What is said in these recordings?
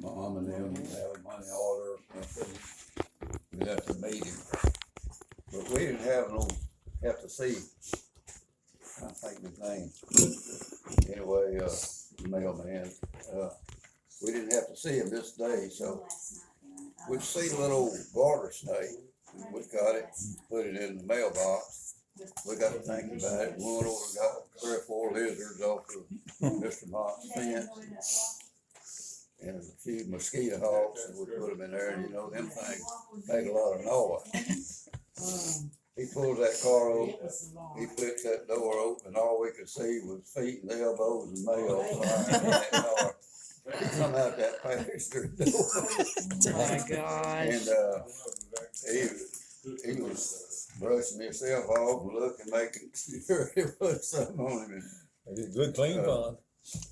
mom and them have money order. We'd have to meet him. But we didn't have to see, I think his name. Anyway, mailman, we didn't have to see him this day, so we'd see a little garter snake. We got it, put it in the mailbox. We got to thinking about it. We went over and got 3 or 4 lizards off of Mr. Mott's fence. And a few mosquito hawks, and we put them in there, and you know, them things make a lot of noise. He pulls that car open, he flips that door open, and all we could see was feet and elbows and mail flying in that car. He come out that passenger door. Oh my gosh. And he was brushing himself off and looking, making sure there was something on him. They did good clean fun.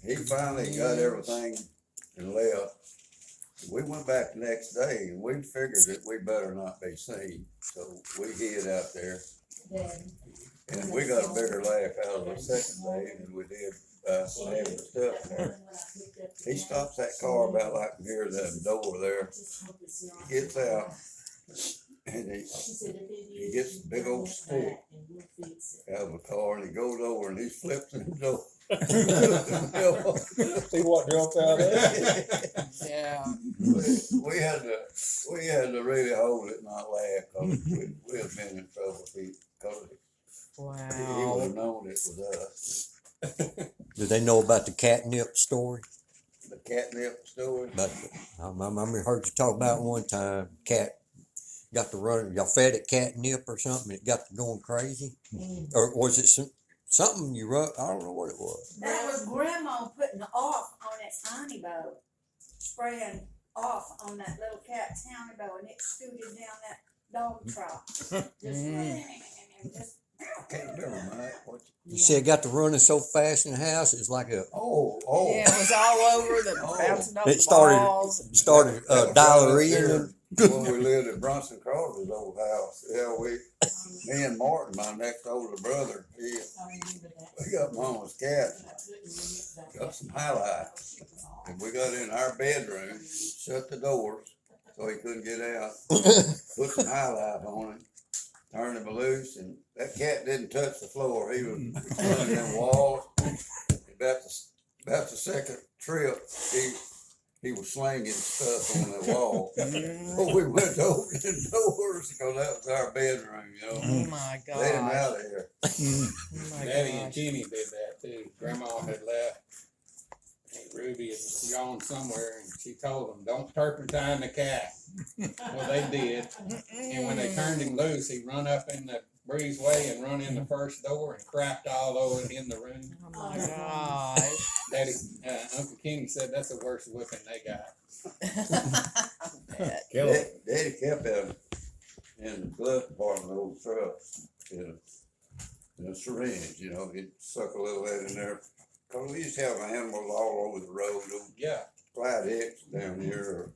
He finally got everything and left. We went back the next day and we figured that we better not be seen. So we hid out there. And we got a bigger laugh out of the second day than we did having stuff there. He stops that car about like near the door there. He gets out and he gets a big old stick out of the car and he goes over and he's flipping the door. See what jumped out there? Yeah. We had to really hold it and not laugh, cause we'd have been in trouble if he would have Wow. known it was us. Do they know about the catnip story? The catnip story. But I remember heard you talk about one time. Cat got to run. Y'all fed it catnip or something. It got to going crazy, or was it something you wrote? I don't know what it was. That was Grandma putting off on that tiny boat, spraying off on that little cat tiny boat, and it scooted down that dog trough. Just I can't remember, Mike. What You said it got to running so fast in the house. It's like a oh. Yeah, it was all over the bouncing off It the started- walls. started That was diarrhea. when we lived at Bronson Carter's old house. Yeah, me and Martin, my next older brother, we got Mama's cat, got some highlights. And we got in our bedroom, shut the doors so he couldn't get out, put some highlight on it, turned him loose, and that cat didn't touch the floor. He was running them walls. About the second trip, he was slinging stuff on the wall. But we went to open the doors because that was our bedroom, you know. Oh my gosh. Let him out of here. Oh my Daddy and gosh. Kenny did that too. Grandma had left. And Ruby had gone somewhere and she told them, don't turpentine the cat. Well, they did. And when they turned him loose, he run up in the breezeway and run in the first door and crapped all over it in the room. Oh my gosh. Daddy, Uncle Kenny said that's the worst whipping they got. Kill 'em. Daddy kept him in the glove compartment of the old truck in a syringe, you know. He'd suck a little of that in there. Because we used to have animals all over the road. Yeah. Clyde Hicks down here, or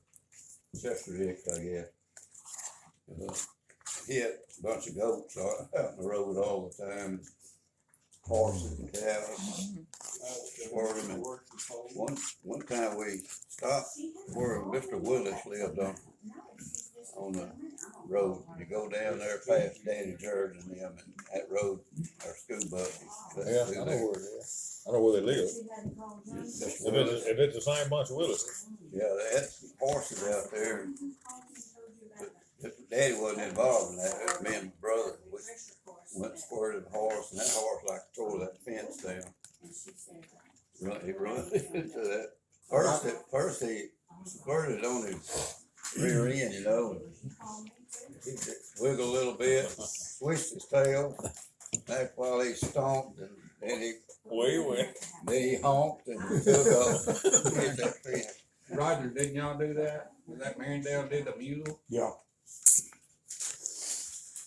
Chester Hicks, I guess. He had a bunch of goats out on the road all the time. Horses and cows. Swerve them. And one time we stopped where Mr. Willis lived on the road. You go down there past Danny George and them, and that road, our school bus. Yeah, I know where it is. I know where they live. If it's the same bunch of Willis. Yeah, they had some horses out there. But Daddy wasn't involved in that. It was me and my brother. We went and squirted the horse, and that horse like tore that fence down. He run into that. First he squirted on his rear end, you know. And he wiggled a little bit, swished his tail. That's while he stomped, and then he honked and took off. Hit that fence. Roger, didn't y'all do that? Was that Marindale did the mule? Yeah.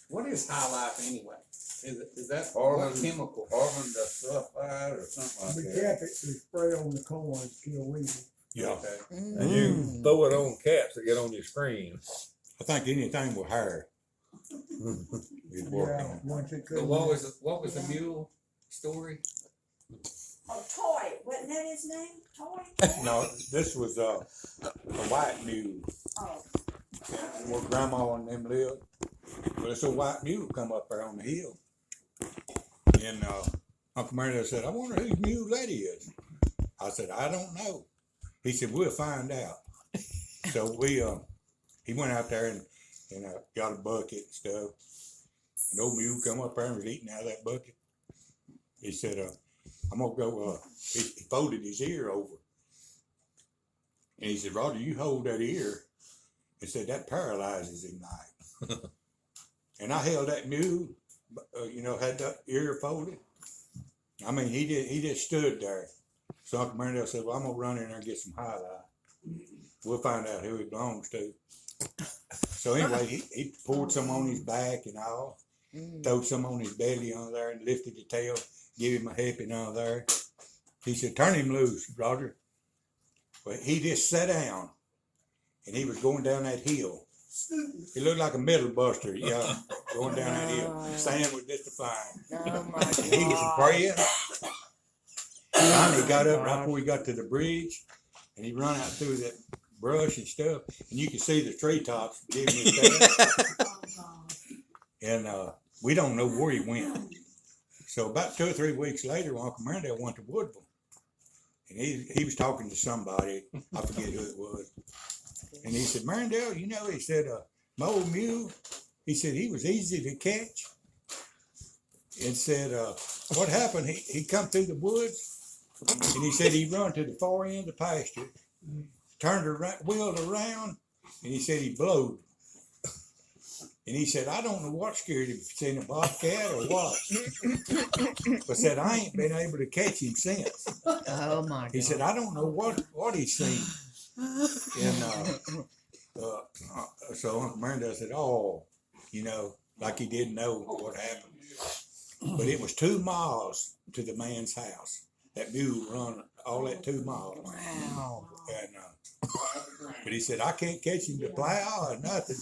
What is high life anyway? Is that Carbon- what chemical? Carbon sulfide or something like We that. kept it to spray on the corn to kill weevils. Yeah. Okay. And you throw it on cats that get on your screen. I think anything with hair. You'd work Yeah, on. once it So couldn't. what was the mule story? Oh, Toy, wasn't that his name? Toy? No, this was a white mule. Oh, Where grandma and them lived. Well, it's a white mule come up there on the hill. And Uncle Mary said, I wonder whose mule that is. I said, I don't know. He said, we'll find out. So he went out there and got a bucket and stuff. An old mule come up there and was eating out of that bucket. He said, I'm gonna go, he folded his ear over. And he said, Roger, you hold that ear. He said, that paralyzes him like. And I held that mule, had that ear folded. I mean, he just stood there. So Uncle Marindale said, well, I'm gonna run in there and get some highlight. We'll find out who it belongs to. So anyway, he poured some on his back and all, throwed some on his belly on there and lifted the tail, give him a helping on there. He said, turn him loose, Roger. But he just sat down and he was going down that hill. He looked like a middle buster, yeah, going down that hill. Sand was just a fine. Oh my God. He was praying. Finally got up right before he got to the bridge, and he run out through that brush and stuff, and you could see the treetops giving him that. And we don't know where he went. So about 2 or 3 weeks later, Uncle Marindale went to Woodville, and he was talking to somebody. I forget who it was. And he said, Marindale, he said, my old mule, he said he was easy to catch. And said, what happened? He come through the woods, and he said he run to the far end of the pasture, turned around, wheeled around, and he said he blowed. And he said, I don't know what scared him, if it's in a bobcat or what. But said, I ain't been able to catch him since. Oh my God. He said, I don't know what he's seen. And so Uncle Marindale said, oh, like he didn't know what happened. But it was 2 miles to the man's house. That mule run all that 2 miles. Wow. And, but he said, I can't catch him to plow or nothing.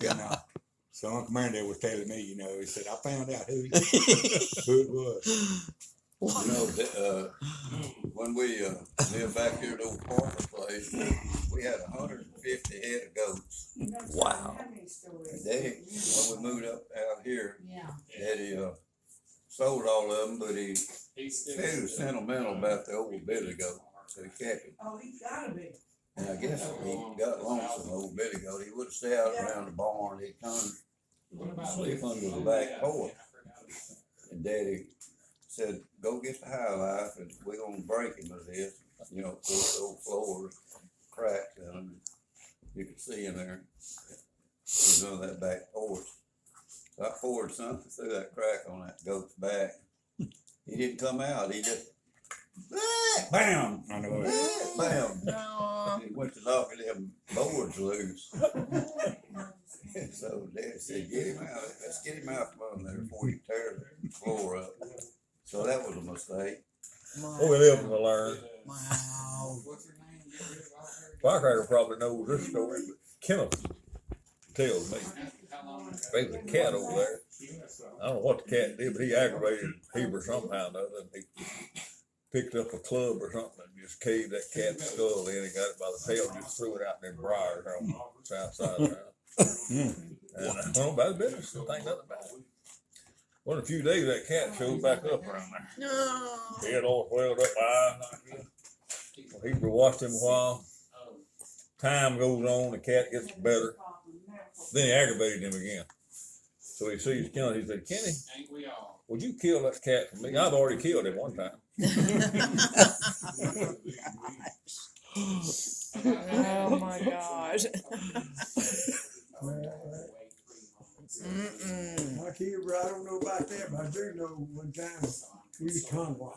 And, so Uncle Marindale was telling me, he said, I found out who it was. When we lived back here at the old Parker place, we had 150 head of goats. Wow. And Daddy, when we moved up out here, yeah. Daddy sold all of them, but he said he was sentimental about the old Billy goat, so he kept it. Oh, he gotta be. And I guess he got lonesome, old Billy goat. He would stay out around the barn. He'd come sleep under the back porch. And Daddy said, go get the high life and we're gonna break him of this. Of course, the old floor cracked in him. You could see in there. He was on that back porch. So I poured something through that crack on that goat's back. He didn't come out. He just, bam! I know it. Bam! No. He went to knocking them boards loose. And so Daddy said, get him out. Let's get him out from under there before you tear the floor up. So that was a mistake. Well, we live and we learn. Wow. Firecracker probably knows this story, but Kenneth tells me. There was a cat over there. I don't know what the cat did, but he aggravated Heber somehow or another. And he picked up a club or something and just caved that cat's skull in and got it by the tail and just threw it out in them briars on the south side of the house. And went on about his business. Didn't think nothing about it. Well, in a few days, that cat showed back up around there. No. He had all swelled up eyes like this. Well, Heber watched him a while. Time goes on, the cat gets better. Then he aggravated him again. So he sees Kenny. He said, Kenny, would you kill that cat for me? I've already killed him one time. Oh my God. I can't, I don't know about that, but I do know one time we was convoy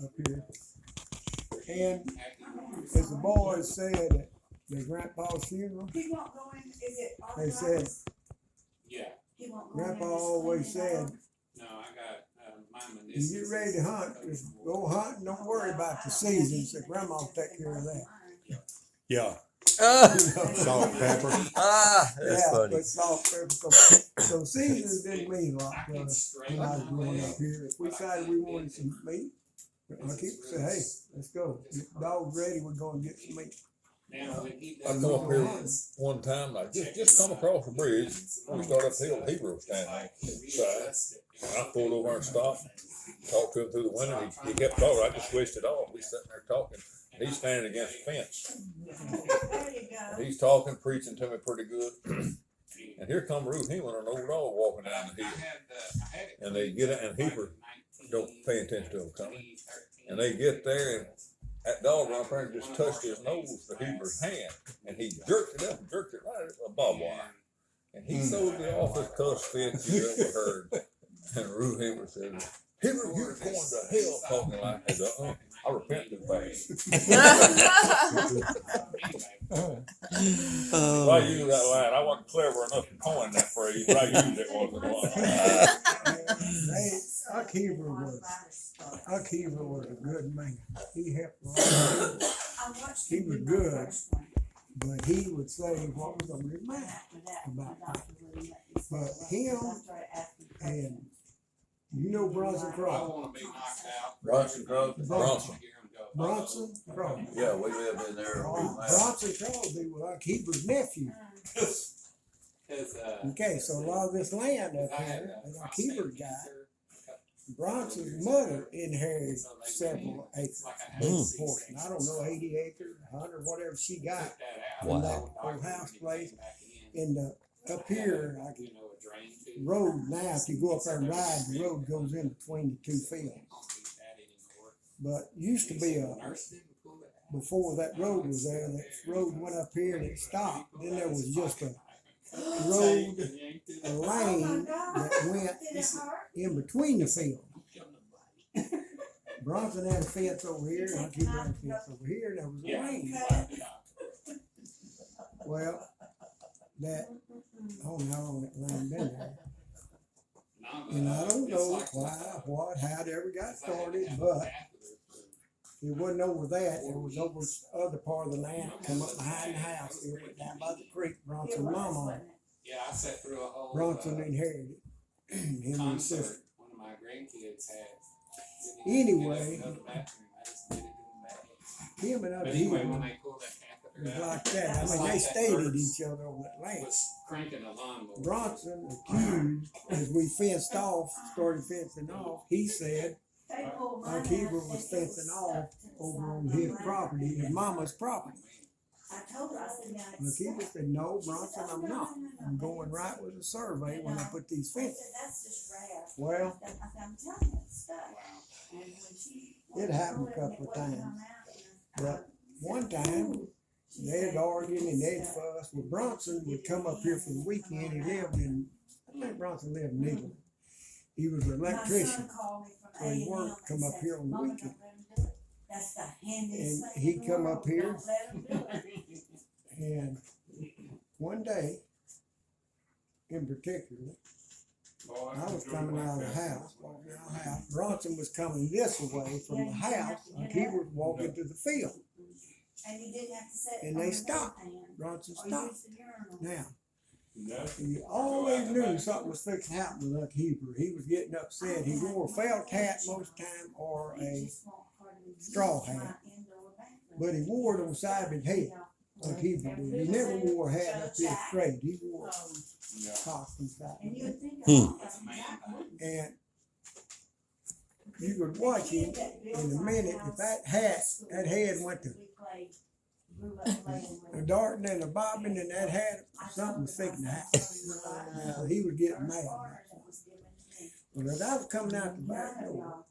up here. And as the boys said at their grandpa's funeral, He won't go in, is it they said, authorized? Yeah, He won't go in Grandpa and always clean it said, out? no, I got, mine and you get ready to hunt, just go hunting, don't worry about the season. So Grandma will take care of that. Yeah, Oh. salt, pepper. That's Yeah, funny. but salt, pepper, so seasons didn't mean a lot to us when I was growing up here. If we decided we wanted some meat, Our keeper said, hey, let's go. The dog's ready, we're gonna get some meat. I come up here one time, I just come across the bridge, when we started up the hill, Hebrew was standing there, side. And I pulled over and stopped, talked to him through the window, he kept talking, I just switched it off, we sitting there talking. He's standing against the fence, There you go. and he's talking, preaching to me pretty good. And here come Ruth Heeman and an old dog walking down the hill. And they get it, and Heber don't pay attention to him coming. And they get there, and that dog right there just touched his nose to Heber's hand. And he jerked it up and jerked it right at a barbed wire. And he sold the awfulest cuss fit you ever heard. And Ruth Heber said, Heber, you're going to hell talking like that. I repent too fast. Well, I used that line. I wasn't clever enough to coin that phrase, but I used it once in a while. Our keeper was a good man. He helped a lot of people. He was good, but he would say what was on his mind about that. But him and you know Bronson Crawford. Bronson Crowe? Bronson Crawford. Yeah, we lived in there. Bronson Crawford was our keeper's nephew. Okay, so a lot of this land up here that our keeper got, Bronson's mother inherited several acres. Portion. I don't know, 80 acres, 100, whatever she got from that old house place. And up here, like road now, if you go up there and ride, the road goes in between the two fields. But used to be before that road was there, that road went up here and it stopped. Then there was just a road, a lane that went in between the fields. Bronson had a fence over here, and I keep having a fence over here, and there was a lane. Well, that, I don't know how long that lane been there. And I don't know why, what, how it ever got started, but it wasn't over that. It was over the other part of the land, come up behind the house. It went down by the creek. Bronson mama, Yeah, I sat through a whole. Bronson inherited it. Him and his Concert sister. one of my grandkids had. Anyway, Another bathroom, I just did it in the back. him and But other anyway, people when they pulled that was catheter out, like that. I it's mean, like they that stayed at verse each other on that land. was cranking a lawnmower. Bronson accused, as we fenced off, started fencing off, he said our keeper was fencing off over on his property, his mama's property. The keeper said, no, Bronson, I'm not. I'm going right with the survey when I put these fences. Well, it happened a couple of times. But one time, they'd argued and they'd fuss. Well, Bronson would come up here for the weekend. He lived in, I think Bronson lived in England. He was an electrician. So he worked, come up here on the weekend. And he'd come up here, and one day, in particular, I was coming out of the house, walking out of the house. Bronson was coming this way from the house, and he was walking to the field. And they stopped. Bronson stopped. Now, he always knew something was fixing to happen with Uncle Heber. He was getting upset. He wore a felt hat most time or a straw hat, but he wore it on the side of his head. Uncle Heber did. He never wore a hat up here straight. He wore tops and stuff. And you could watch him in a minute. If that head went to a darting and a bobbing, and that hat, something was fixing to happen. Now, he was getting mad. But as I was coming out the back door,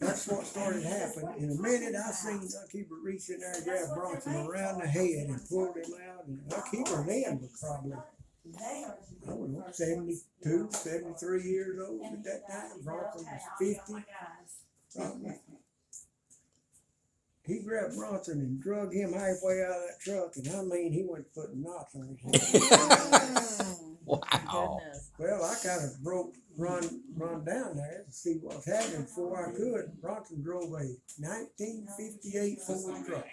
that's what started happening. In a minute, I seen Uncle Heber reach in there and grab Bronson around the head and pulled him out. And Uncle Heber then was probably, I don't know, 72, 73 years old at that time. Bronson was 50. Probably. He grabbed Bronson and drug him halfway out of that truck, and I mean, he went putting knots on his head. Wow. Well, I kind of run down there to see what's happening before I could. Bronson drove a 1958 Ford truck.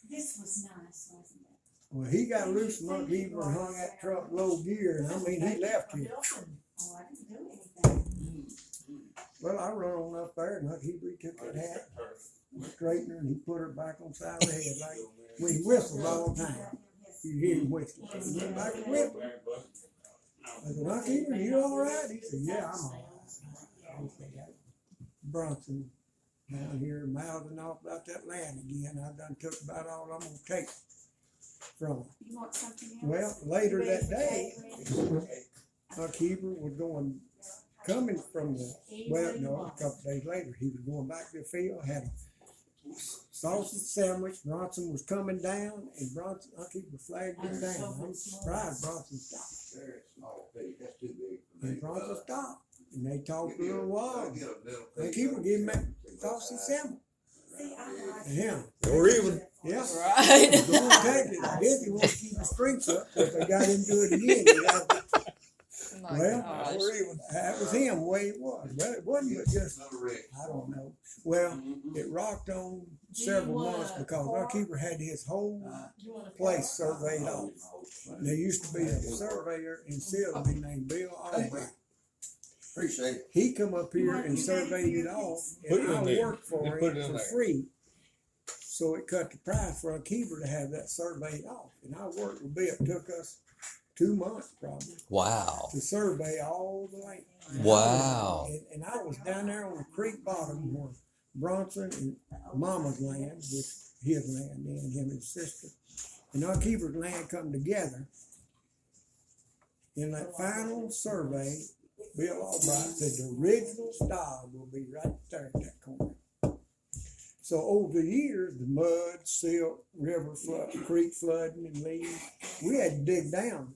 This was nice, wasn't it? Well, he got loose from Uncle Heber and hung that truck low gear, and I mean, he left here. Oh, I didn't do anything. Well, I run on up there and he took that hat, straightened her, and he put her back on the side of the head like when he whistles all the time. You hear him whistle. He went back and whistled. I said, Huckleberry, you all right? He said, yeah, I'm all right. I said, Bronson down here mouthing off about that land again. I done took about all I'm gonna take from him. You want something else? Well, later that day, Huckleberry was coming from a couple days later, he was going back to the field, had a sausage sandwich. Bronson was coming down, and Huckleberry flagged him down. I'm surprised Bronson stopped. Very small pig, that's too big for me. And Bronson stopped, and they talked a little while. Huckleberry gave him that sausage sandwich. See, I like And him, Or even, yeah. Right. Going to take it. I guess he wants to keep the strength up, because they got him to do it again. He had to- Oh my Well, gosh. or even. That was him, the way it was. Well, it wasn't but just, I don't know. Well, it rocked on several months because our keeper had his whole place surveyed off. There used to be a surveyor in Sylvie named Bill Albright. Appreciate it. He come up here and surveyed it off, Put and it in I there. worked for Just put it in him for there. free. So it cut the price for a keeper to have that surveyed off. And I worked with Bill. It took us 2 months probably Wow. to survey all the land. Wow. And I was down there on the creek bottom where Bronson and Mama's land, which his land, then him and his sister, and our keeper's land come together. In that final survey, Bill Albright said the original style will be right there at that corner. So over the years, the mud, silt, river flood, creek flooding and leaves, we had to dig down,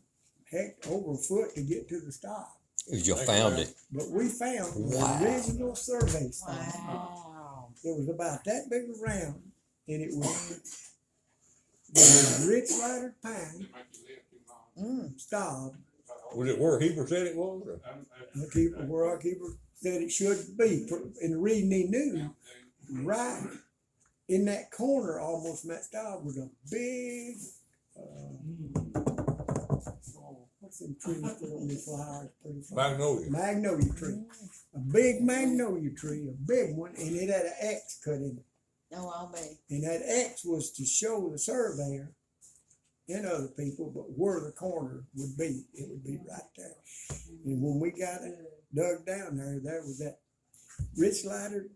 heck, over a foot to get to the style. You found it. But we found Wow. the original survey style. Wow. It was about that big around, and it was rich lighter pine style. Was it where Heber said it was? Or? Where our keeper said it should be. And the reason he knew, right in that corner, almost in that style, was a big, what's them trees that on these flowers? Pretty flowers? Magnolia. Magnolia tree. A big magnolia tree, a big one, and it had an X cut in it. No, I'll be. And that X was to show the surveyor and other people, but where the corner would be, it would be right there. And when we got it dug down there was that rich lighter,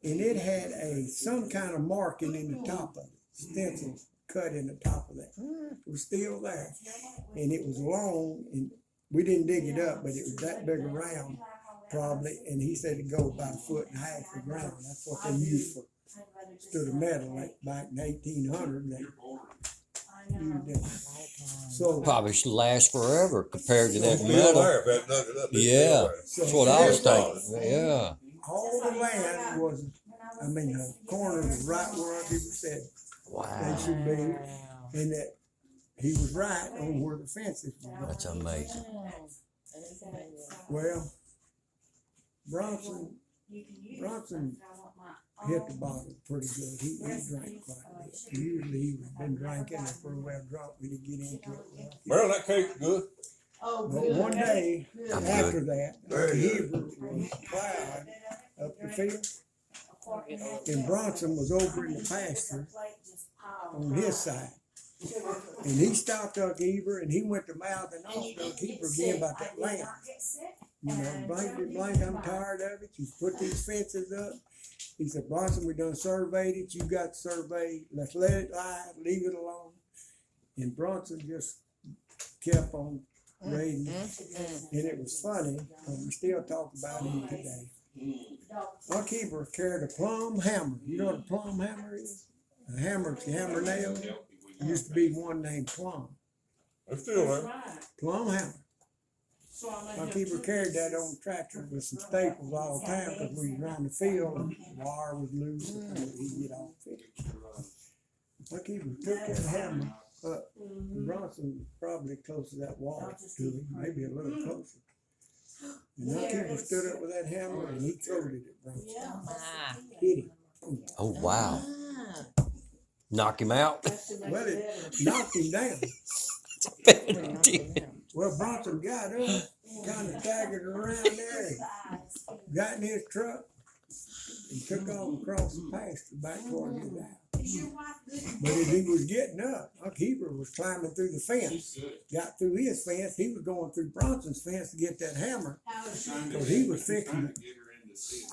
and it had some kind of marking in the top of it, stencil cut in the top of that. It was still there, and it was long, and we didn't dig it up, but it was that big around probably, and he said it go about 1.5 foot the ground. That's what they used for stood of metal like back in 1800. They used it. So Probably should last forever compared to that Still metal. there if that dug it up. It's Yeah. still there. That's what I was thinking. Yeah. all the land was, the corner was right where our people said they Wow. should be, and that he was right on where the fences were. That's amazing. Well, Bronson hit the bottom pretty good. He drank quite a bit. Usually he was been drinking and for a while drunk. We didn't get into it. Well, that cake's good. But one day I'm after good. that, Very he good. was plowing up the field, and Bronson was over in the pasture on his side. And he stopped Huckleberry and he went to mouthing off Huckleberry again about that land. Blank, I'm tired of it. You put these fences up. He said, Bronson, we done surveyed it. You got surveyed. Let's let it lie. Leave it alone. And Bronson just kept on raiding. And it was funny, because we still talk about him today. Huckleberry carried a plumb hammer. You know what a plumb hammer is? A hammer to hammer nails. There used to be one named Plum. It's still there. Plum hammer. Huckleberry carried that on tractor with some staples all the time because we was around the field and the wire was loose and he'd get all fixed. Huckleberry took that hammer up. Bronson was probably close to that wall to him, maybe a little closer. And Huckleberry stood up with that hammer and he throated it, Bronson. Hit him. Oh, wow. Knock him out. Well, it knocked him down. Well, Bronson got up kinda staggered around there, got in his truck, and took off across the pasture back toward his house. But as he was getting up, Unc Heber was climbing through the fence, got through his fence, he was going through Bronson's fence to get that hammer, cause he was fixing it.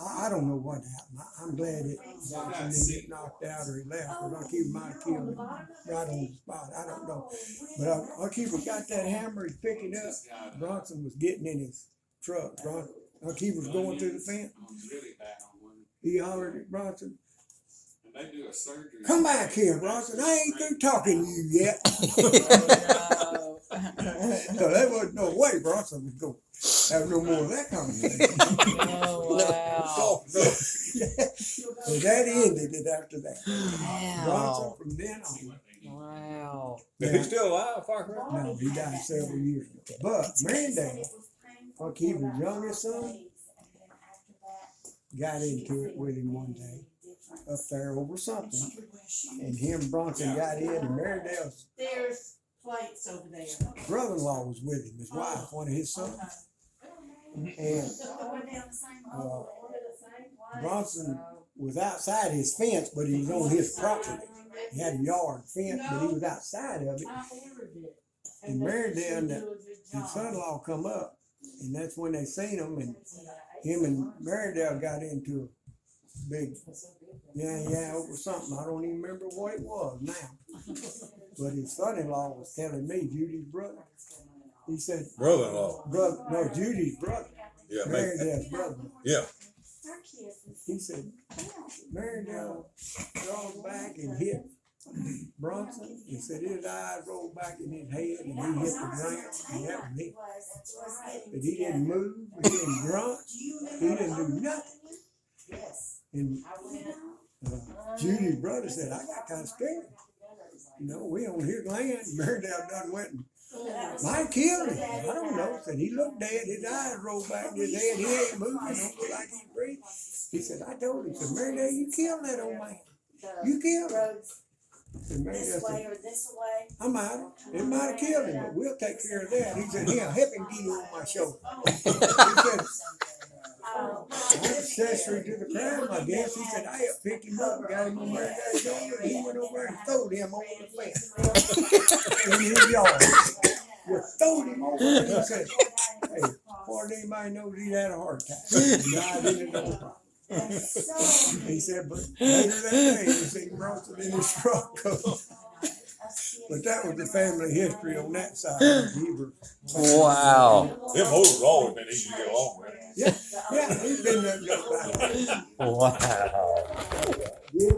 I don't know what happened. I'm glad it Bronson didn't get knocked out or he left, cause Unc Heber might have killed him right on the spot. I don't know. But Unc Heber got that hammer, he picked it up. Bronson was getting in his truck. Unc Heber was going through the fence. He hollered at Bronson, "Come back here, Bronson. I ain't through talking to you yet." So there wasn't no way Bronson was going to have no more of that conversation. Oh, wow. So that ended it after that. Bronson Wow. from then on. Wow. Is he still alive, Parker? No, he died several years ago. But Marindale, Unc Heber's youngest son, got into it with him one day up there over something. And him and Bronson got in, and Marindale's There's plates over there. brother-in-law was with him, his wife, one of his sons. And Bronson was outside his fence, but he was on his property. He had a yard fence, but he was outside of it. And Marindale and his son-in-law come up, and that's when they seen him, and him and Marindale got into a big yeah over something. I don't even remember what it was now. But his son-in-law was telling me, Judy's brother. He said, Brother-in-law. no, Judy's brother. Yeah, Marindale's brother. yeah. He said, Marindale rolled back and hit Bronson. He said his eyes rolled back in his head and he hit the ground, and that was it. But he didn't move, he didn't grunt, he didn't do nothing. And Judy's brother said, I got kind of scared. You know, we on his land. Marindale done went and might killed him. I don't know. Said he looked dead. His eyes rolled back in his head. He ain't moving. Don't look like he's breathing. He said, I told him. He said, Marindale, you killed that old man. You killed him. And Marindale said, I might have. It might have killed him, but we'll take care of that. He said, here, help him get you on my shoulder. He said, accessory to the crime, I guess. He said, I helped pick him up, got him on Marindale's shoulder, and he went over and throwed him over the fence in his yard. Just throwed him over, and he said, hey, before anybody knows he had a heart attack. He died in his own house. He said, but later that day, he seen Bronson in his truck. But that was the family history on that side of Heber. Wow. Them hoes always been easy to get along with. Yeah, he's been there just about. Wow. Yeah.